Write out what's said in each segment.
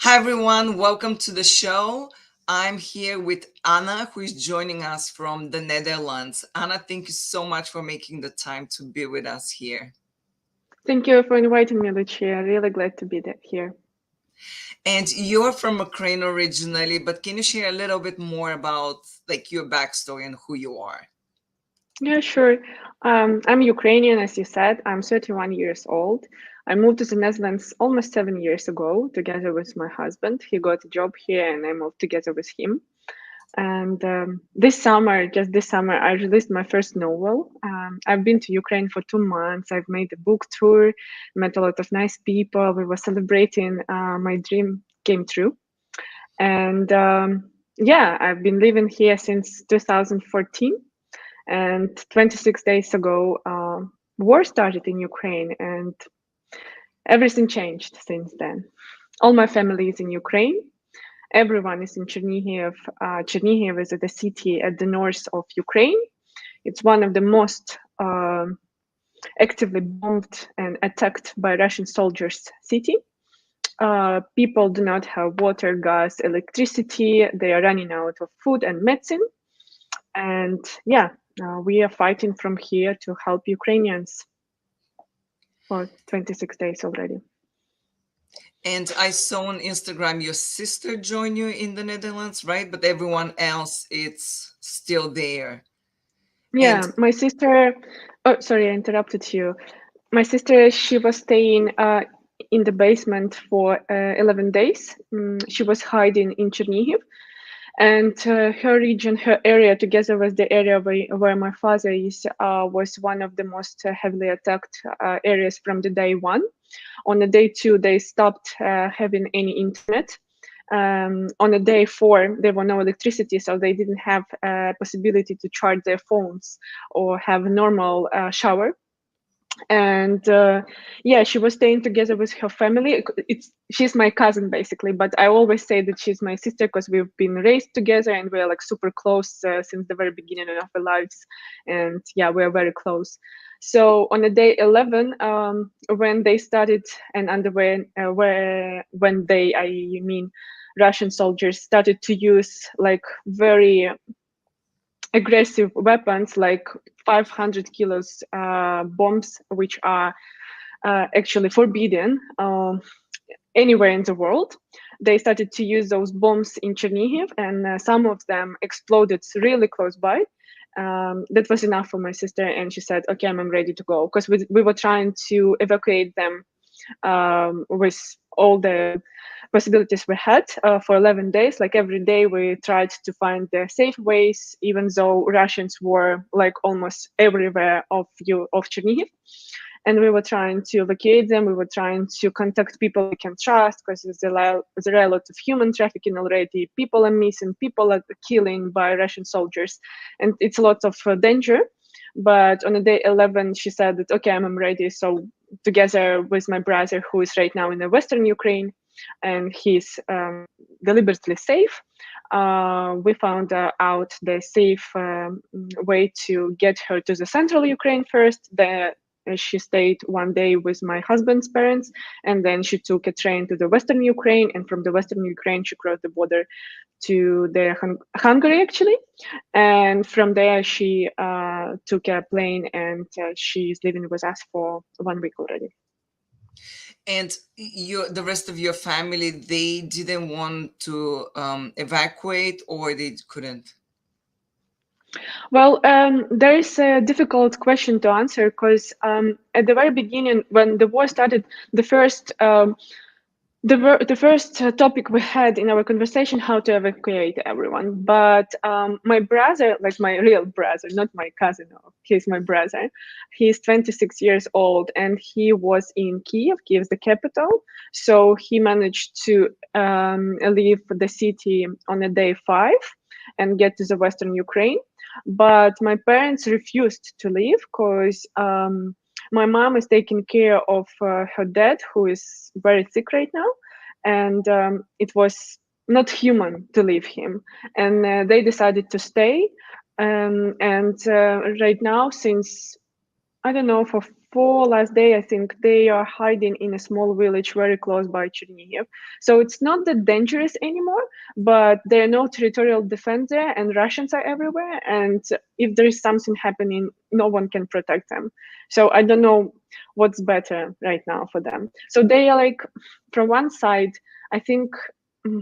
Hi, everyone. Welcome to the show. I'm here with Anna, who is joining us from the Netherlands. Anna, thank you so much for making the time to be with us here. Thank you for inviting me, Lucia. Really glad to be here. And you're from Ukraine originally, but can you share a little bit more about your backstory and who you are? Yeah, sure. I'm Ukrainian, as you said. I'm 31 years old. I moved to the Netherlands almost 7 years ago together with my husband. He got a job here and I moved together with him. And just this summer, I released my first novel. I've been to Ukraine for 2 months. I've made a book tour, met a lot of nice people. We were celebrating my dream came true. And yeah, I've been living here since 2014. And 26 days ago, war started in Ukraine, and everything changed since then. All my family is in Ukraine. Everyone is in Chernihiv. Chernihiv is the city at the north of Ukraine. It's one of the most actively bombed and attacked by Russian soldiers city. People do not have water, gas, electricity. They are running out of food and medicine. And yeah, we are fighting from here to help Ukrainians for 26 days already. And I saw on Instagram your sister joined you in the Netherlands, right? But everyone else, it's still there. And Yeah, my sister. Oh, sorry, I interrupted you. My sister, she was staying in the basement for 11 days. She was hiding in Chernihiv, and her region, her area, together with the area where my father is, was one of the most heavily attacked areas from the day one. On the day two, they stopped having any internet. On the day four, there were no electricity, so they didn't have a possibility to charge their phones or have a normal shower. And yeah, she was staying together with her family. She's my cousin basically, but I always say that she's my sister because we've been raised together and we're like super close since the very beginning of our lives. And yeah, we're very close. So on the day 11, when they started and underway, when they, I mean, Russian soldiers started to use like very aggressive weapons like 500 kilos bombs, which are actually forbidden anywhere in the world. They started to use those bombs in Chernihiv, and some of them exploded really close by. That was enough for my sister, and she said, "Okay, I'm ready to go," because we were trying to evacuate them with all the possibilities we had for 11 days. Like every day, we tried to find the safe ways, even though Russians were like almost everywhere of Chernihiv. And we were trying to evacuate them. We were trying to contact people we can trust because there are a lot of human trafficking already. People are missing, people are killing by Russian soldiers, and it's a lot of danger. But on the day 11, she said that, okay, I'm ready. So together with my brother, who is right now in the Western Ukraine, and he's deliberately safe, we found out the safe way to get her to the central Ukraine first. She stayed 1 day with my husband's parents, and then she took a train to the Western Ukraine, and from the Western Ukraine, she crossed the border to the Hungary, actually. And from there, she took a plane, and she's living with us for 1 week already. the rest of your family, they didn't want to evacuate, or they couldn't? Well, there is a difficult question to answer because at the very beginning, when the war started, the first the first topic we had in our conversation how to evacuate everyone. But my brother, like my real brother, not my cousin, he's my brother. He's 26 years old and he was in Kiev. Kiev is the capital, so he managed to leave the city on a day 5 and get to the Western Ukraine. But my parents refused to leave because my mom is taking care of her dad, who is very sick right now, and it was not human to leave him. And they decided to stay. And right now, since I don't know, for before last day, I think they are hiding in a small village very close by Chernihiv. So it's not that dangerous anymore, but there are no territorial defense there, and Russians are everywhere. And if there is something happening, no one can protect them. So I don't know what's better right now for them. So they are like, from one side, I think mm,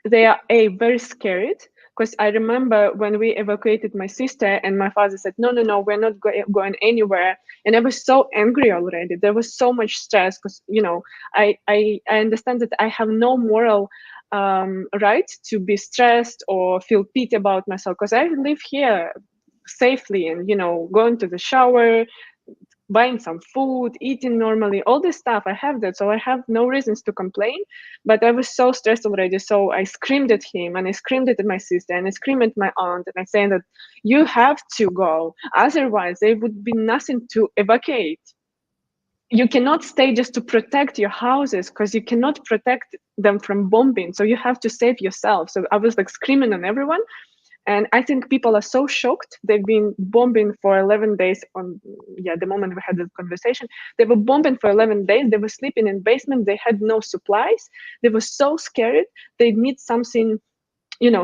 they are very scared, because I remember when we evacuated my sister and my father said, no, no, no, we're not going anywhere. And I was so angry already. There was so much stress because, I understand that I have no moral right to be stressed or feel pity about myself, because I live here safely and, going to the shower, buying some food, eating normally, all this stuff. I have that. So I have no reasons to complain. But I was so stressed already. So I screamed at him and I screamed at my sister and I screamed at my aunt and I said that you have to go. Otherwise, there would be nothing to evacuate. You cannot stay just to protect your houses because you cannot protect them from bombing. So you have to save yourself. So I was like screaming on everyone. And I think people are so shocked. They've been bombing for 11 days the moment we had the conversation. They were bombing for 11 days. They were sleeping in basement. They had no supplies. They were so scared. They need something,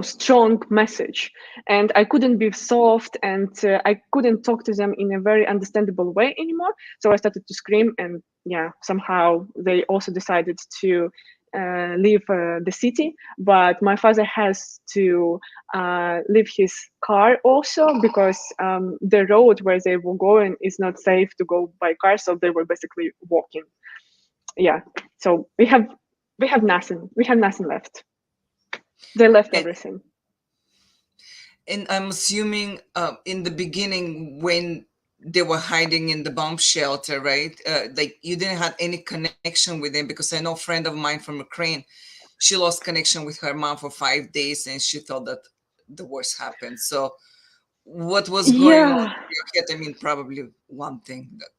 strong message. And I couldn't be soft and I couldn't talk to them in a very understandable way anymore. So I started to scream and somehow they also decided to leave the city, but my father has to leave his car also because the road where they were going is not safe to go by car, so they were basically walking. Yeah, so we have nothing. We have nothing left. They left And, everything. and I'm assuming in the beginning when they were hiding in the bomb shelter, right? Like you didn't have any connection with them, because I know a friend of mine from Ukraine, she lost connection with her mom for 5 days and she thought that the worst happened. So what was going on Yeah, in your head? I mean, probably one thing that.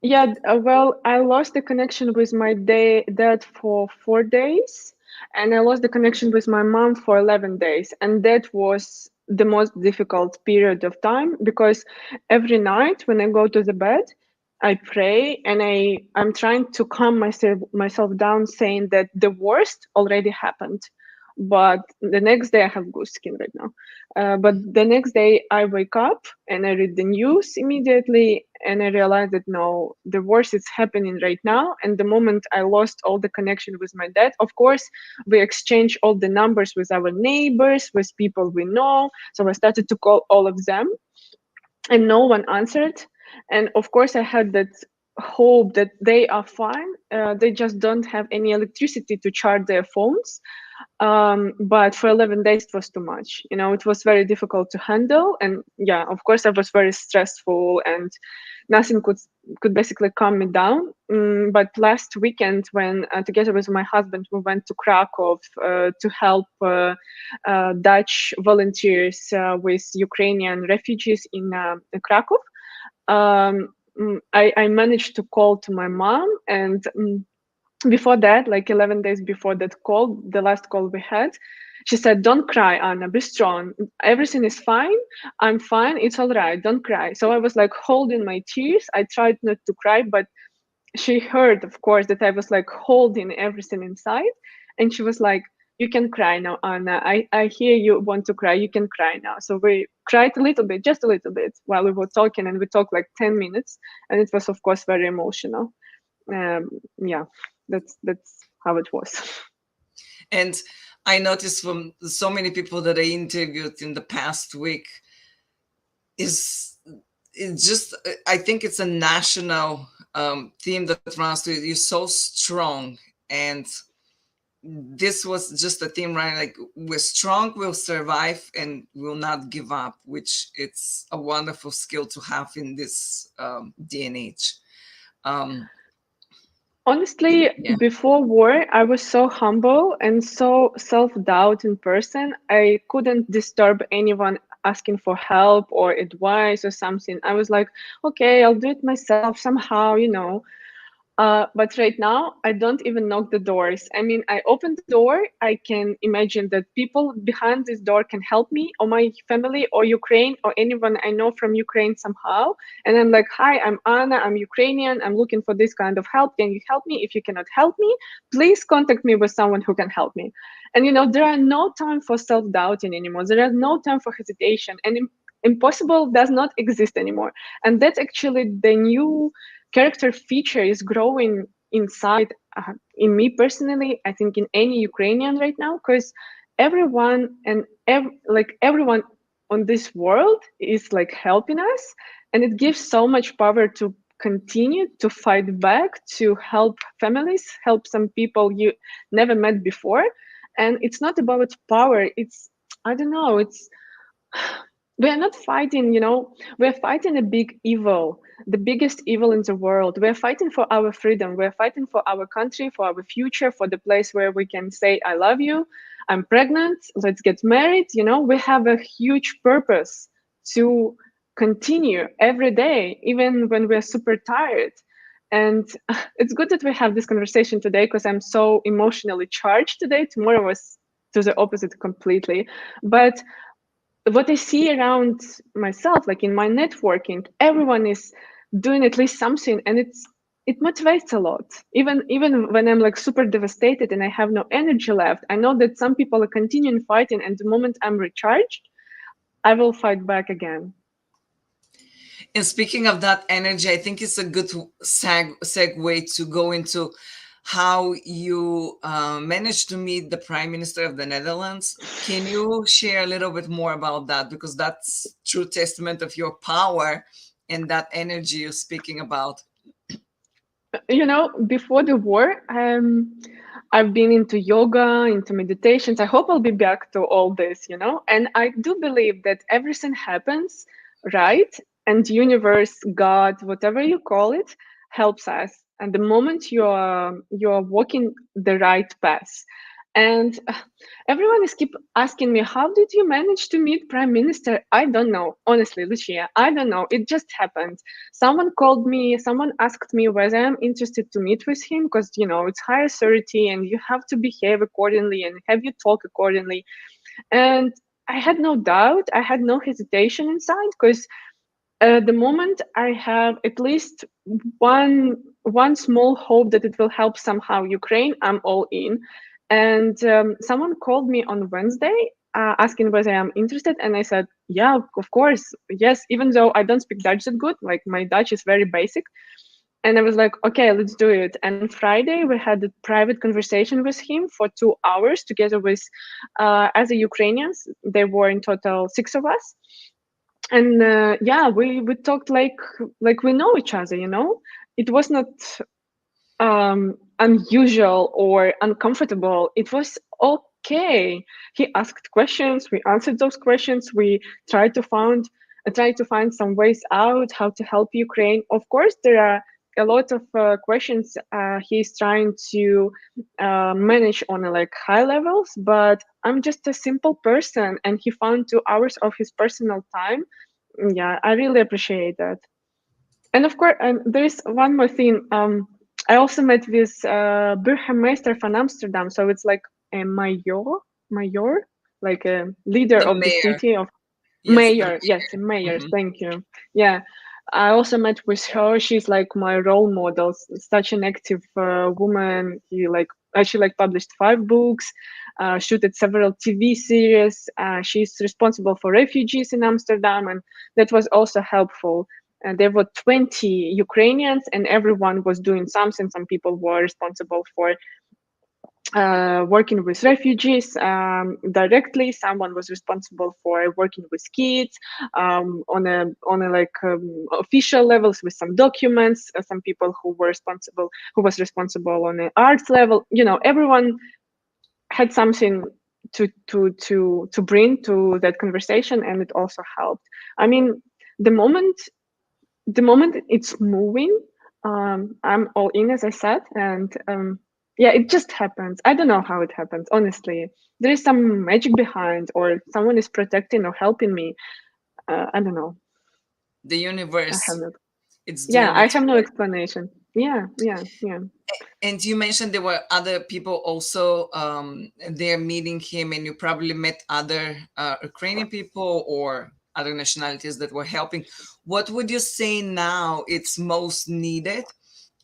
yeah. Well, I lost the connection with my dad for 4 days, and I lost the connection with my mom for 11 days, and that was the most difficult period of time because every night when I go to the bed, I pray and I'm trying to calm myself down, saying that the worst already happened. But the next day I have goose skin right now. But the next day I wake up and I read the news immediately and I realize that no, the worst is happening right now. And the moment I lost all the connection with my dad, of course, we exchange all the numbers with our neighbors, with people we know. So I started to call all of them and no one answered. And of course, I had that hope that they are fine. They just don't have any electricity to charge their phones. But for 11 days, it was too much. It was very difficult to handle. And yeah, of course, I was very stressful and nothing could basically calm me down. But last weekend, when together with my husband, we went to Krakow to help Dutch volunteers with Ukrainian refugees in Krakow, I managed to call to my mom and before that, like 11 days before that call, the last call we had, she said, don't cry, Anna, be strong. Everything is fine. I'm fine. It's all right. Don't cry. So I was like holding my tears. I tried not to cry, but she heard, of course, that I was like holding everything inside. And she was like, you can cry now, Anna. I hear you want to cry. You can cry now. So we cried a little bit, just a little bit while we were talking. And we talked like 10 minutes. And it was, of course, very emotional. um, yeah, that's how it was. And I noticed from so many people that I interviewed in the past week, is it's just, I think it's a national theme that runs through. You're so strong, and this was just a theme, right? Like, we're strong, we'll survive, and we'll not give up, which it's a wonderful skill to have in this day and age. Um, Honestly, yeah. before war, I was so humble and so self-doubt in person. I couldn't disturb anyone asking for help or advice or something. I was like, okay, I'll do it myself somehow. But right now, I don't even knock the doors. I mean, I open the door. I can imagine that people behind this door can help me, or my family, or Ukraine, or anyone I know from Ukraine somehow. And I'm like, hi, I'm Anna. I'm Ukrainian. I'm looking for this kind of help. Can you help me? If you cannot help me, please contact me with someone who can help me. And there are no time for self-doubting anymore. There are no time for hesitation, and impossible does not exist anymore. And that's actually the new character feature is growing inside in me personally. I think in any Ukrainian right now, because everyone and like everyone on this world is like helping us, and it gives so much power to continue to fight back, to help families, help some people you never met before. And it's not about power. It's, I don't know, it's we are not fighting, we're fighting a big evil, the biggest evil in the world. We're fighting for our freedom. We're fighting for our country, for our future, for the place where we can say, I love you, I'm pregnant, let's get married. We have a huge purpose to continue every day, even when we're super tired. And it's good that we have this conversation today because I'm so emotionally charged today. Tomorrow was to the opposite completely. But what I see around myself, like in my networking, everyone is doing at least something, and it motivates a lot. Even when I'm like super devastated and I have no energy left, I know that some people are continuing fighting, and the moment I'm recharged, I will fight back again. And speaking of that energy, I think it's a good segue to go into how you managed to meet the Prime Minister of the Netherlands. Can you share a little bit more about that? Because that's true testament of your power and that energy you're speaking about. Before the war, I've been into yoga, into meditations. I hope I'll be back to all this, and I do believe that everything happens right, and universe, God, whatever you call it, helps us. And the moment you're walking the right path, and everyone is keep asking me, how did you manage to meet Prime Minister? I don't know, honestly, Lucia. I don't know. It just happened. Someone called me. Someone asked me whether I'm interested to meet with him because it's high authority and you have to behave accordingly and have you talk accordingly. And I had no doubt. I had no hesitation inside because the moment I have at least one small hope that it will help somehow Ukraine, I'm all in. And someone called me on Wednesday asking whether I'm interested, and I said, yeah, of course, yes. Even though I don't speak Dutch that good, like my Dutch is very basic, and I was like, okay, let's do it. And Friday we had a private conversation with him for 2 hours together with other Ukrainians. There were in total 6 of us, and yeah, we talked like we know each other. It was not unusual or uncomfortable. It was okay. He asked questions, we answered those questions, we tried to find some ways out how to help Ukraine. Of course, there are a lot of questions he's trying to manage on like high levels, but I'm just a simple person, and he found 2 hours of his personal time. Yeah, I really appreciate that. And of course, there is one more thing. I also met with Burgemeester van Amsterdam, so it's like a mayor, like a leader The of the mayor. city of Yes, the mayor. Yes, a mayor. mayor. Thank you. Yeah, I also met with her. She's like my role model. Such an active woman. She like published 5 books, shooted several TV series. She's responsible for refugees in Amsterdam, and that was also helpful. And there were 20 Ukrainians, and everyone was doing something. Some people were responsible for working with refugees directly. Someone was responsible for working with kids on a like official levels with some documents. Some people who was responsible on an arts level. Everyone had something to bring to that conversation, and it also helped. I mean, the moment the moment it's moving, I'm all in, as I said, and yeah, it just happens. I don't know how it happens, honestly. There is some magic behind, or someone is protecting or helping me. I don't know. The I have universe. no. It's Yeah, doing I its have no work. explanation. Yeah. And you mentioned there were other people also there meeting him, and you probably met other Ukrainian people or other nationalities that were helping. What would you say now it's most needed,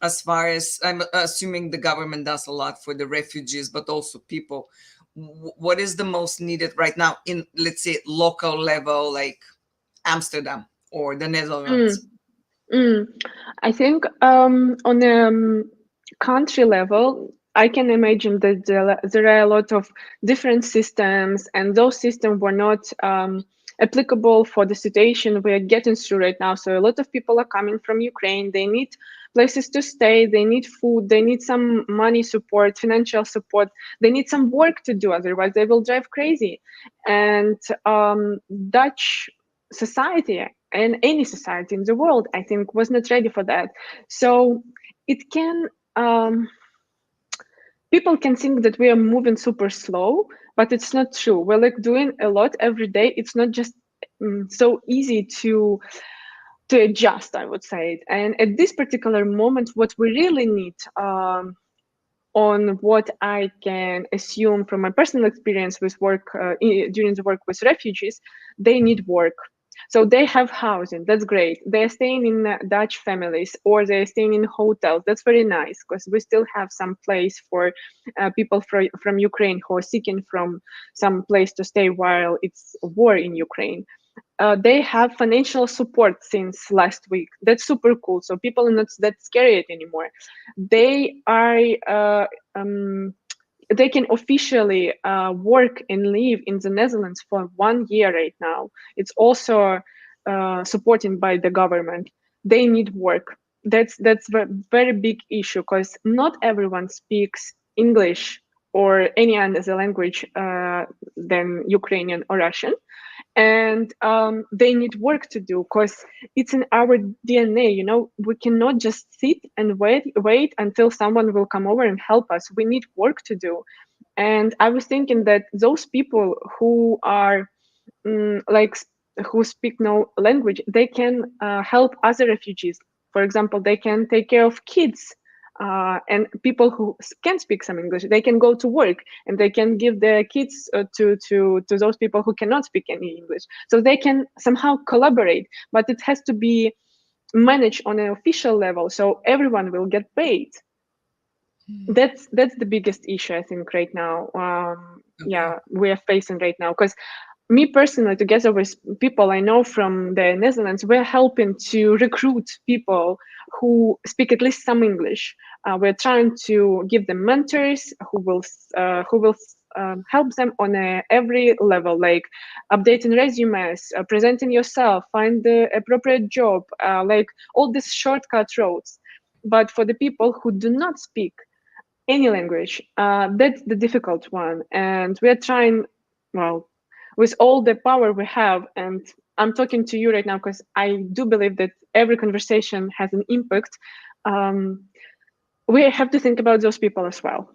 as far as I'm assuming the government does a lot for the refugees, but also people? What is the most needed right now in, let's say, local level, like Amsterdam or the Mm, Netherlands? mm. I think on a country level, I can imagine that there are a lot of different systems, and those systems were not applicable for the situation we are getting through right now. So a lot of people are coming from Ukraine. They need places to stay. They need food. They need some money support, financial support. They need some work to do. Otherwise, they will drive crazy. And Dutch society and any society in the world, I think, was not ready for that. So it can people can think that we are moving super slow, but it's not true. We're like doing a lot every day. It's not just so easy to adjust, I would say. And at this particular moment, what we really need, on what I can assume from my personal experience with work, during the work with refugees, they need work. So they have housing. That's great. They're staying in Dutch families, or they're staying in hotels. That's very nice, because we still have some place for people from Ukraine who are seeking from some place to stay while it's war in Ukraine. They have financial support since last week. That's super cool. So people are not that scared anymore. They are they can officially work and live in the Netherlands for 1 year right now. It's also supported by the government. They need work. That's a very big issue, because not everyone speaks English or any other language than Ukrainian or Russian, and they need work to do, because it's in our DNA. We cannot just sit and wait until someone will come over and help us. We need work to do. And I was thinking that those people who are like who speak no language, they can help other refugees. For example, they can take care of kids, and people who can speak some English, they can go to work and they can give their kids to those people who cannot speak any English. So they can somehow collaborate, but it has to be managed on an official level, so everyone will get paid. That's the biggest issue, I think, right now. Okay. We are facing right now, because me personally, together with people I know from the Netherlands, we're helping to recruit people who speak at least some English. We're trying to give them mentors who will help them on every level, like updating resumes, presenting yourself, find the appropriate job, like all these shortcut roads. But for the people who do not speak any language, that's the difficult one. And we're trying, well, with all the power we have. And I'm talking to you right now because I do believe that every conversation has an impact. Um, we have to think about those people as well.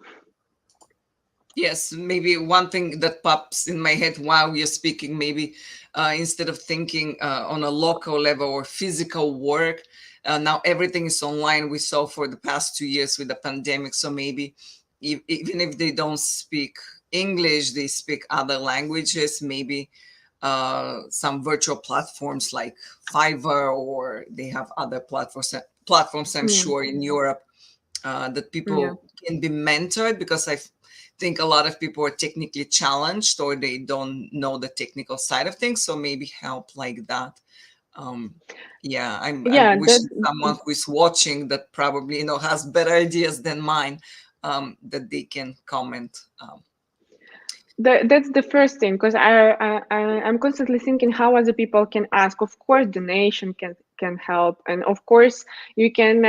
Yes, maybe one thing that pops in my head while you're speaking, maybe instead of thinking on a local level or physical work, now everything is online. We saw for the past 2 years with the pandemic. So maybe even if they don't speak English, they speak other languages, maybe some virtual platforms like Fiverr, or they have other platforms, I'm Yeah, sure, in Europe that yeah, people can be mentored, because I think a lot of people are technically challenged or they don't know the technical side of things. So maybe help like that. Um, yeah, I'm yeah. wishing someone who is watching that probably has better ideas than mine, that they can comment. That's the first thing, because I'm constantly thinking how other people can ask. Of course, donation can help, and of course, you can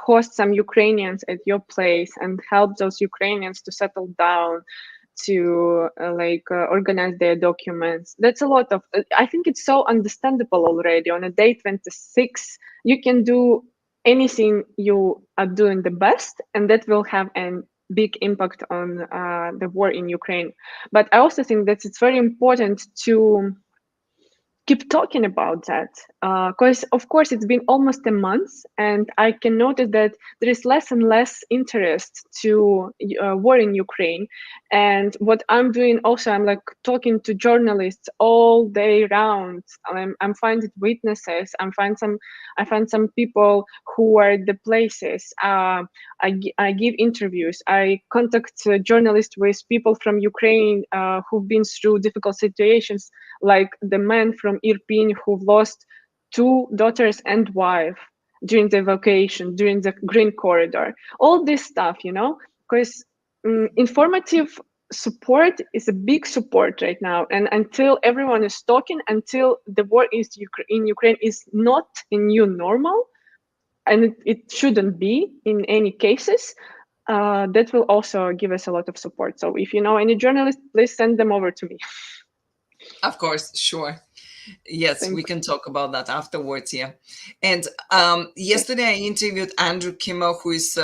host some Ukrainians at your place and help those Ukrainians to settle down, to organize their documents. That's a lot of. I think it's so understandable already. On a day 26, you can do anything you are doing the best, and that will have an big impact on the war in Ukraine. But I also think that it's very important keep talking about that, because of course it's been almost a month, and I can notice that there is less and less interest to war in Ukraine. And what I'm doing also, I'm like talking to journalists all day round. I'm finding witnesses. I find some people who are at the places. I give interviews. I contact journalists with people from Ukraine who've been through difficult situations, like the man from Irpin who lost two daughters and wife during the evacuation, during the Green Corridor. All this stuff, because informative support is a big support right now. And until everyone is talking, until the war is in Ukraine is not a new normal, and it shouldn't be in any cases, that will also give us a lot of support. So if you know any journalists, please send them over to me. Of course, sure. Yes, we Thank can talk about that afterwards. Yeah. And yesterday I interviewed Andrew Kimmel, who is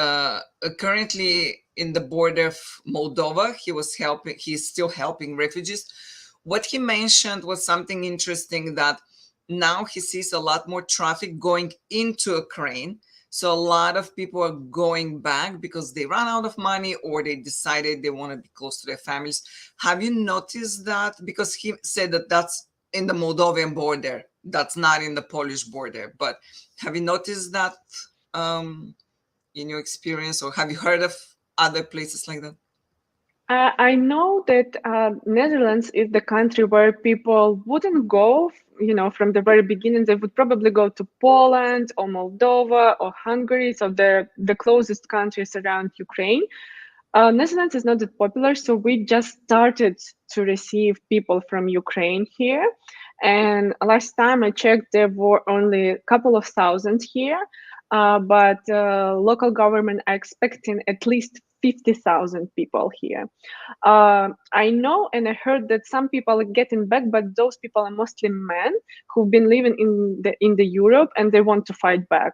currently in the border of Moldova. He's still helping refugees. What he mentioned was something interesting, that now he sees a lot more traffic going into Ukraine. So a lot of people are going back because they ran out of money, or they decided they want to be close to their families. Have you noticed that? Because he said that that's in the Moldovan border, that's not in the Polish border. But have you noticed that in your experience, or have you heard of other places like that? I know that Netherlands is the country where people wouldn't go, from the very beginning. They would probably go to Poland or Moldova or Hungary, so they're the closest countries around Ukraine. Netherlands is not that popular, so we just started to receive people from Ukraine here. And last time I checked, there were only a couple of thousand here, but local government are expecting at least 50,000 people here. I know and I heard that some people are getting back, but those people are mostly men who've been living in the Europe, and they want to fight back.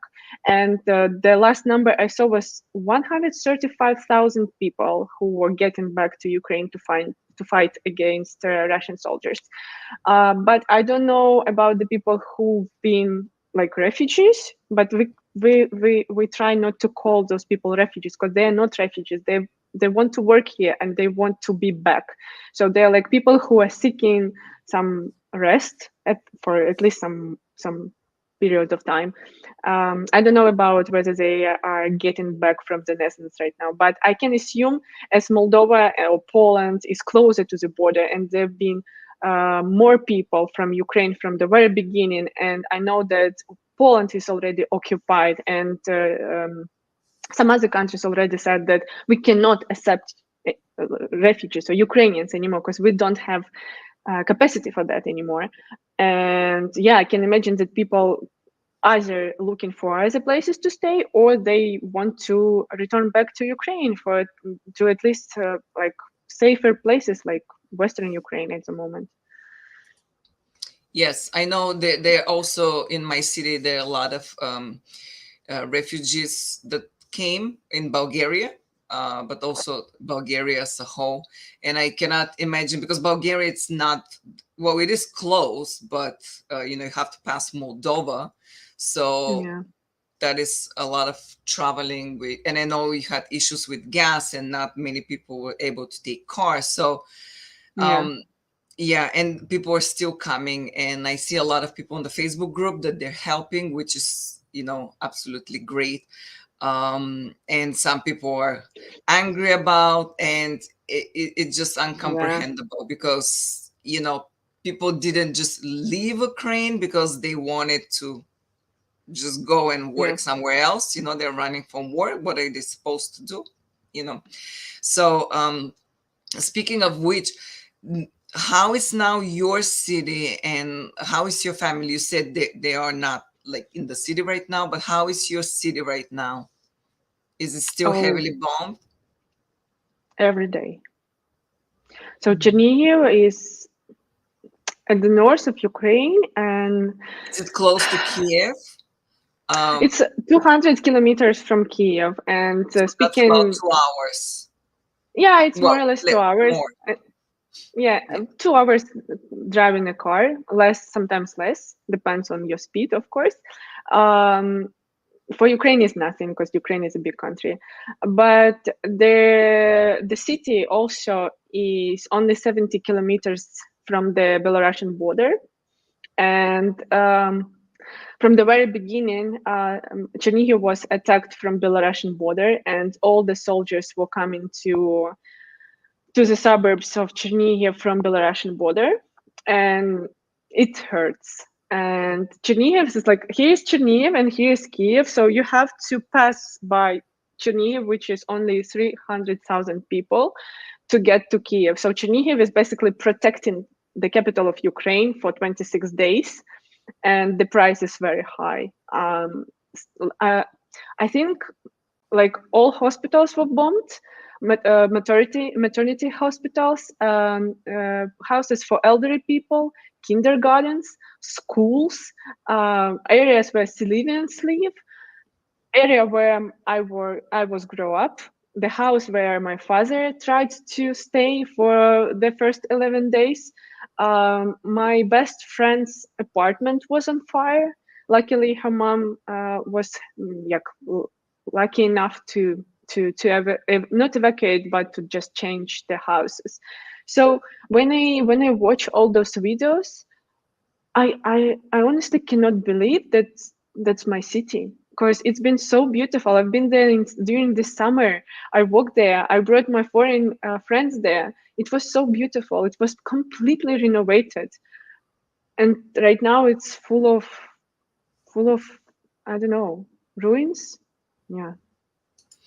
And the last number I saw was 135,000 people who were getting back to Ukraine to fight against Russian soldiers. But I don't know about the people who've been like refugees. But we try not to call those people refugees, because they are not refugees. They want to work here and they want to be back. So they're like people who are seeking some rest for at least some period of time. I don't know about whether they are getting back from the Netherlands right now, but I can assume, as Moldova or Poland is closer to the border, and there have been more people from Ukraine from the very beginning, and I know that Poland is already occupied, and some other countries already said that we cannot accept refugees or Ukrainians anymore, because we don't have capacity for that anymore. And yeah, I can imagine that people either looking for other places to stay, or they want to return back to Ukraine to at least like safer places like Western Ukraine at the moment. Yes, I know that there also in my city, there are a lot of refugees that came in Bulgaria, but also Bulgaria as a whole. And I cannot imagine, because Bulgaria, it's not, well, it is close, but you have to pass Moldova. So Yeah, that is a lot of traveling with, and I know we had issues with gas, and not many people were able to take cars. So yeah, yeah, and people are still coming, and I see a lot of people in the Facebook group that they're helping, which is absolutely great. And some people are angry about, and it's just yeah, uncomprehendable, because people didn't just leave Ukraine because they wanted to just go and yeah. work somewhere else. They're running from war. What are they supposed to do? So speaking of which, how is now your city, and how is your family? You said they are not like in the city right now, but how is your city right now? Is it still Oh, heavily bombed? every day. So Chernihiv is at the north of Ukraine, and Is it close to Kiev? it's 200 kilometers from Kiev. And So that's about speaking, 2 hours. yeah, it's more Well, or less 2 hours. more. Yeah, Yeah. 2 hours driving a car, less, sometimes less, depends on your speed, of course. Um, for Ukraine is nothing because Ukraine is a big country, but the city also is only 70 kilometers from the Belarusian border, and from the very beginning, Chernihiv was attacked from Belarusian border, and all the soldiers were coming to the suburbs of Chernihiv from Belarusian border, and it hurts. And Chernihiv is like, here's Chernihiv and here's Kiev, so you have to pass by Chernihiv, which is only 300,000 people, to get to Kiev. So Chernihiv is basically protecting the capital of Ukraine for 26 days, and the price is very high. Uh, I think like all hospitals were bombed, maternity hospitals, houses for elderly people, kindergartens, schools, areas where civilians live, area where I was grow up, the house where my father tried to stay for the first 11 days. My best friend's apartment was on fire. Luckily, her mom was yeah, lucky enough to not evacuate, but to just change the houses. So when I watch all those videos, I honestly cannot believe that that's my city because it's been so beautiful. I've been there during the summer. I walked there. I brought my foreign friends there. It was so beautiful. It was completely renovated, and right now it's full of I don't know, ruins. Yeah,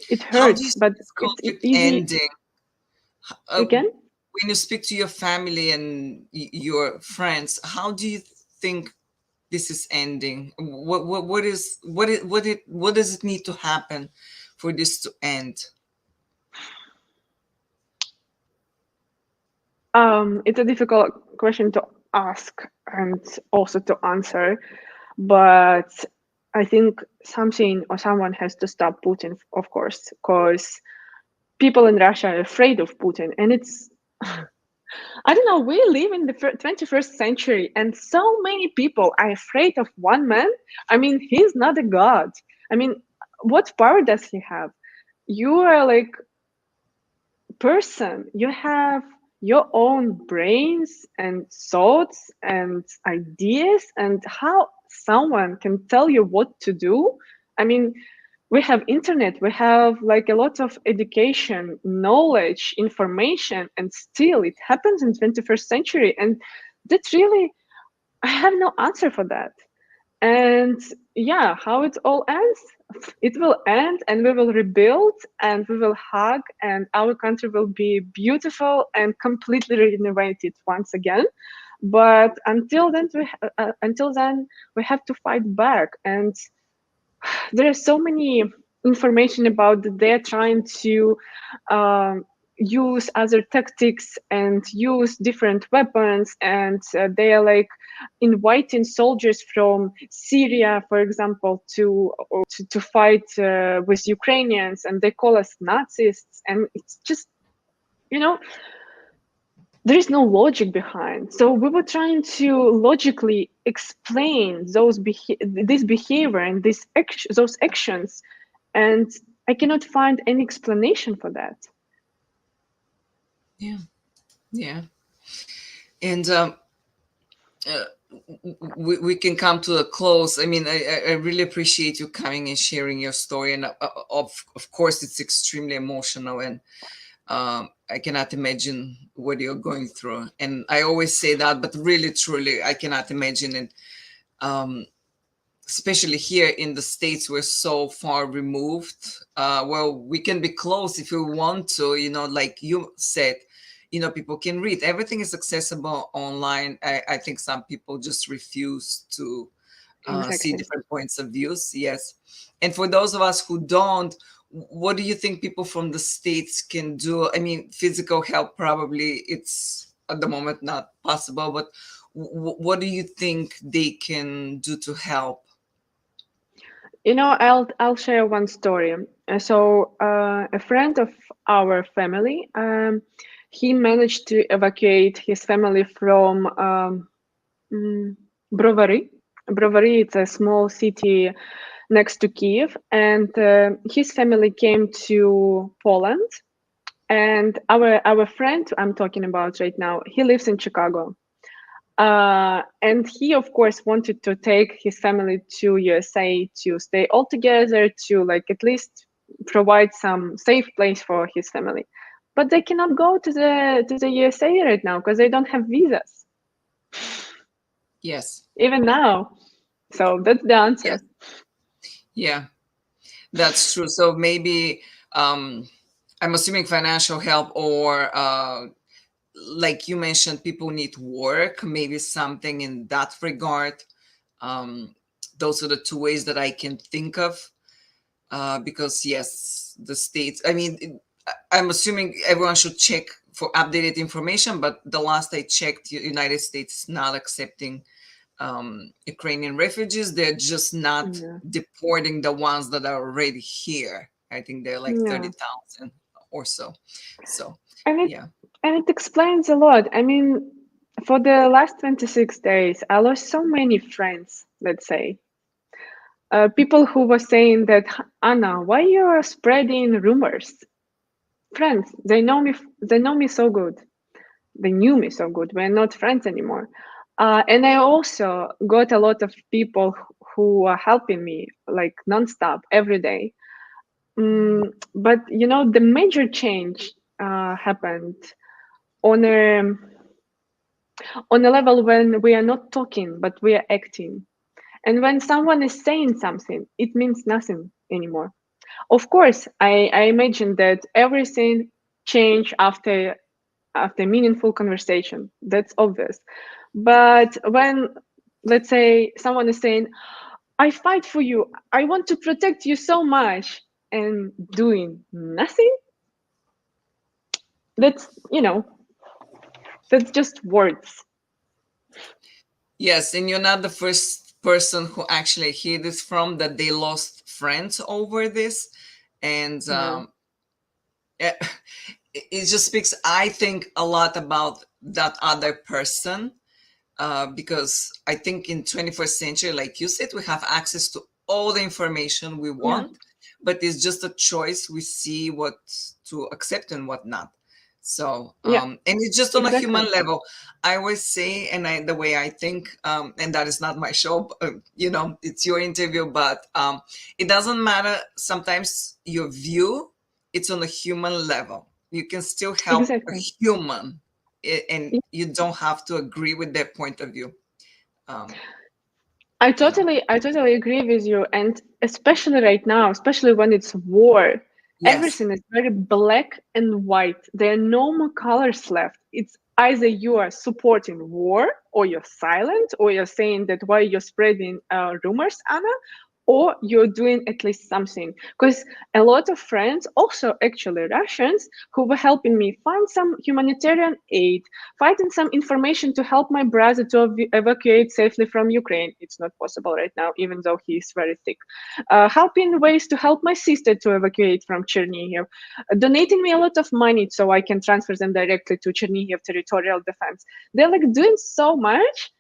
it How do you hurts, see but this it's conflict easy ending? again. When you speak to your family and your friends, how do you think this is ending? What does it need to happen for this to end? It's a difficult question to ask and also to answer, but I think something or someone has to stop Putin, of course, because people in Russia are afraid of Putin, and it's I don't know. We live in the 21st century, and so many people are afraid of one man. I mean, he's not a god. I mean, what power does he have? You are like person, you have your own brains and thoughts and ideas, and how someone can tell you what to do. I mean, we have internet, we have like a lot of education, knowledge, information, and still it happens in 21st century, and that's really, I have no answer for that. And yeah, how it all ends, it will end and we will rebuild and we will hug and our country will be beautiful and completely renovated once again. But until then, we have to fight back. And there is so many information about that they're trying to um, use other tactics and use different weapons, and they are like inviting soldiers from Syria, for example, to fight with Ukrainians, and they call us Nazis, and it's just, you know, there is no logic behind. So we were trying to logically explain this behavior and those actions, and I cannot find any explanation for that. Yeah, yeah, and uh, we can come to a close. I mean, I really appreciate you coming and sharing your story, and of course, it's extremely emotional, and I cannot imagine what you're going through. And I always say that, but really, truly, I cannot imagine it. Um, Especially here in the States, we're so far removed. Well, we can be close if we want to, like you said, people can read. Everything is accessible online. I think some people just refuse to see Exactly. different points of views. Yes. And for those of us who don't, what do you think people from the States can do? I mean, physical help, probably it's at the moment not possible, but what do you think they can do to help? I'll share one story. A friend of our family, he managed to evacuate his family from mm, Brovary. Brovary is a small city next to Kiev, and his family came to Poland. And our friend I'm talking about right now, he lives in Chicago. And he, of course, wanted to take his family to USA to stay all together, to like at least provide some safe place for his family. But they cannot go to the USA right now because they don't have visas, Yes. even now. So that's the Yes. answer. Yeah, that's true. So maybe um, I'm assuming financial help, or like you mentioned, people need work, maybe something in that regard. Um, those are the two ways that I can think of. Because yes, the states. I mean, I'm assuming everyone should check for updated information. But the last I checked, United States is not accepting Ukrainian refugees. They're just not Yeah, deporting the ones that are already here. I think they're like yeah, 30,000 or so. So, and it yeah. and it explains a lot. I mean, for the last 26 days, I lost so many friends. Let's say people who were saying that, Anna, why you are spreading rumors? Friends, they know me so good. They knew me so good. We're not friends anymore. And I also got a lot of people who are helping me like nonstop every day. But you know, the major change happened on a level when we are not talking, but we are acting. And when someone is saying something, it means nothing anymore. Of course, I imagine that everything changed after meaningful conversation. That's obvious. But when, let's say, someone is saying, I fight for you, I want to protect you so much, and doing nothing, that's, that's just words. Yes, and you're not the first person who actually hear this from, that they lost friends over this. And Yeah. it, it just speaks, I think, a lot about that other person. Because I think in 21st century, like you said, we have access to all the information we Yeah. want, but it's just a choice. We see what to accept and what not. So Yeah. and it's just on a Exactly. human level. I always say, and the way I think, and that is not my show, it's your interview, but it doesn't matter sometimes your view. It's on a human level. You can still help a Exactly. human, and you don't have to agree with their point of view. um, you know I totally agree with you. And especially right now, especially when it's war, yes. everything is very black and white. There are no more colors left. It's either you are supporting war, or you're silent, or you're saying that why you're spreading rumors, Anna, or you're doing at least something. Because a lot of friends, also actually Russians, who were helping me find some humanitarian aid, finding some information to help my brother to evacuate safely from Ukraine. It's not possible right now, even though he is very sick. Helping ways to help my sister to evacuate from Chernihiv, donating me a lot of money so I can transfer them directly to Chernihiv Territorial Defense. They're like doing so much,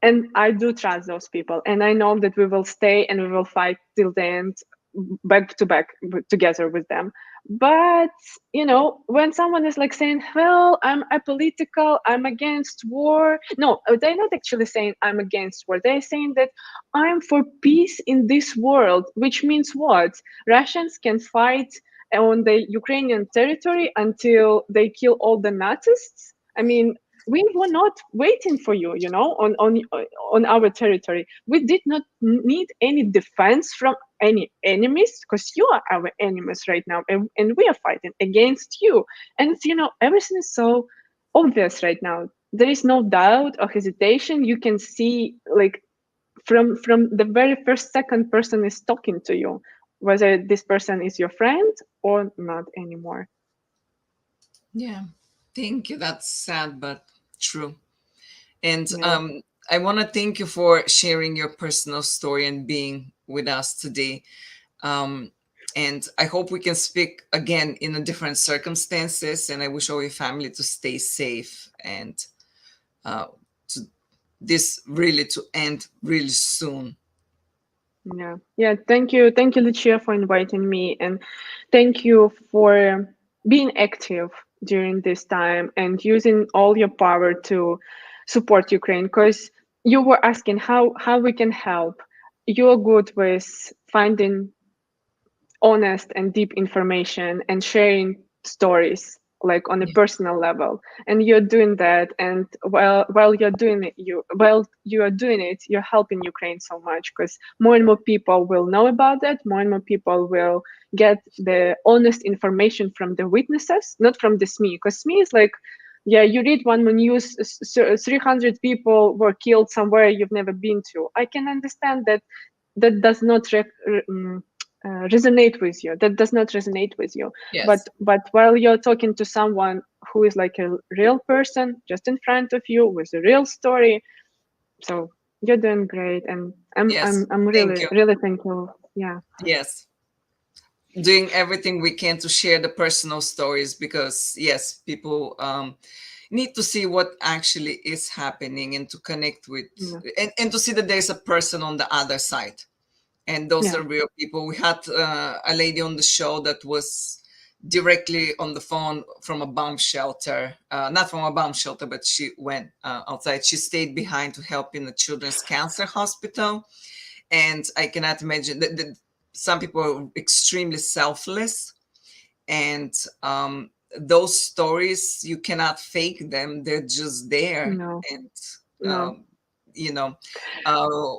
and I do trust those people, and I know that we will stay and we will fight till the end, back to back together with them. But when someone is like saying, well, I'm apolitical, I'm against war, no, they're not actually saying I'm against war. They're saying that I'm for peace in this world, which means what? Russians can fight on the Ukrainian territory until they kill all the Nazis. I mean, we were not waiting for you, on our territory. We did not need any defense from any enemies, because you are our enemies right now, and we are fighting against you. And everything is so obvious right now. There is no doubt or hesitation. You can see, like, from the very first second person is talking to you, whether this person is your friend or not anymore. Yeah, thank you. That's sad but true. And Yeah. I want to thank you for sharing your personal story and being with us today. um, And I hope we can speak again in a different circumstances. And I wish all your family to stay safe, and uh, to this really to end really soon. Yeah. Yeah. Thank you, Lucia, for inviting me, and thank you for being active during this time and using all your power to support Ukraine. Because you were asking how we can help. You're good with finding honest and deep information and sharing stories like on a Yeah. personal level, and you're doing that. And while you're doing it, you are doing it, you're helping Ukraine so much, because more and more people will know about that, more and more people will get the honest information from the witnesses, not from the SME, because SME is like, yeah, you read one more news, 300 people were killed somewhere you've never been to. I can understand that that does not resonate with you, that does not resonate with you. but Yes. but while you're talking to someone who is like a real person just in front of you with a real story, so you're doing great, and Yes. I'm Thank really you. really thankful. Yeah. Yes. Doing everything we can to share the personal stories, because yes, people need to see what actually is happening, and to connect with, Yeah. and to see that there's a person on the other side, and those Yeah. are real people. We had a lady on the show that was directly on the phone from a bomb shelter, not from a bomb shelter, but she went outside. She stayed behind to help in the children's cancer hospital. And I cannot imagine that some people are extremely selfless, and those stories, you cannot fake them, they're just there. No. And No. um, you know,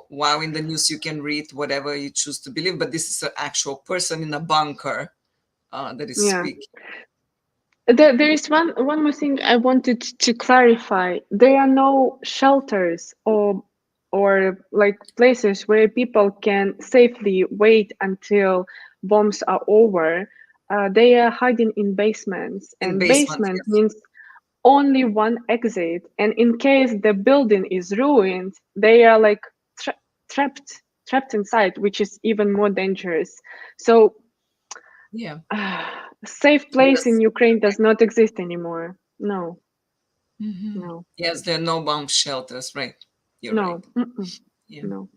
while in the news you can read whatever you choose to believe, but this is an actual person in a bunker that is Yeah. speaking. There is one more thing I wanted to clarify. There are no shelters or like places where people can safely wait until bombs are over. They are hiding in basements, In and basement, basement yes. means only one exit. And in case the building is ruined, they are like trapped trapped inside, which is even more dangerous. So Yeah. safe place in Yes. Ukraine does not exist anymore. No, Mhm. no, Yes, there are no bomb shelters, right? You're right. no, mm-mm, Yeah. no.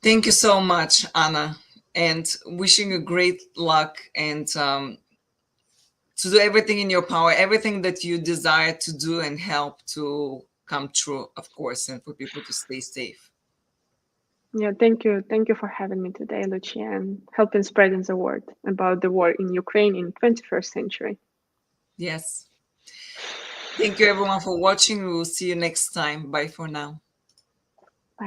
Thank you so much, Anna, and wishing you great luck, and to do everything in your power, everything that you desire to do and help to come true, of course, and for people to stay safe. Yeah, thank you for having me today, Lucia, and helping spreading the word about the war in Ukraine in 21st century. Yes. Thank you, everyone, for watching. We will see you next time. Bye for now.